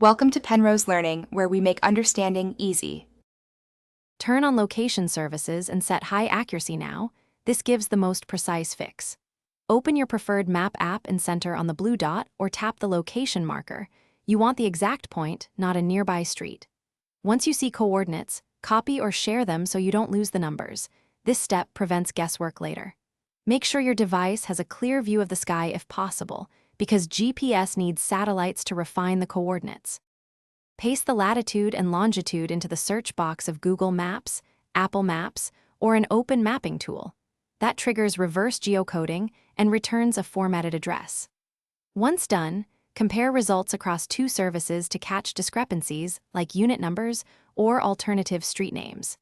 Welcome to Penrose Learning, where we make understanding easy. Turn on location services and set high accuracy now. This gives the most precise fix. Open your preferred map app and center on the blue dot or tap the location marker. You want the exact point, not a nearby street. Once you see coordinates, copy or share them so you don't lose the numbers. This step prevents guesswork later. Make sure your device has a clear view of the sky if possible, because GPS needs satellites to refine the coordinates. Paste the latitude and longitude into the search box of Google Maps, Apple Maps, or an open mapping tool. That triggers reverse geocoding and returns a formatted address. Once done, compare results across two services to catch discrepancies like unit numbers or alternative street names.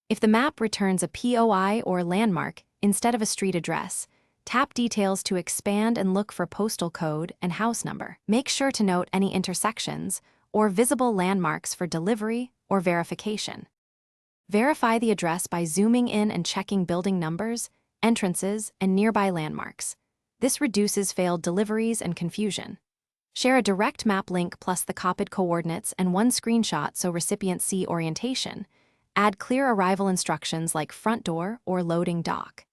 If the map returns a POI or landmark instead of a street address, tap Details to expand and look for postal code and house number. Make sure to note any intersections or visible landmarks for delivery or verification. Verify the address by zooming in and checking building numbers, entrances, and nearby landmarks. This reduces failed deliveries and confusion. Share a direct map link plus the copied coordinates and one screenshot so recipients see orientation. Add clear arrival instructions like front door or loading dock.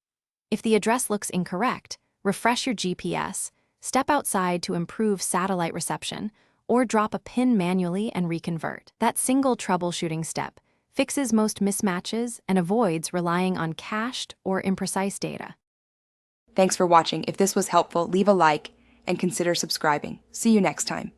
If the address looks incorrect, refresh your GPS, step outside to improve satellite reception, or drop a pin manually and reconvert. That single troubleshooting step fixes most mismatches and avoids relying on cached or imprecise data. Thanks for watching. If this was helpful, leave a like and consider subscribing. See you next time.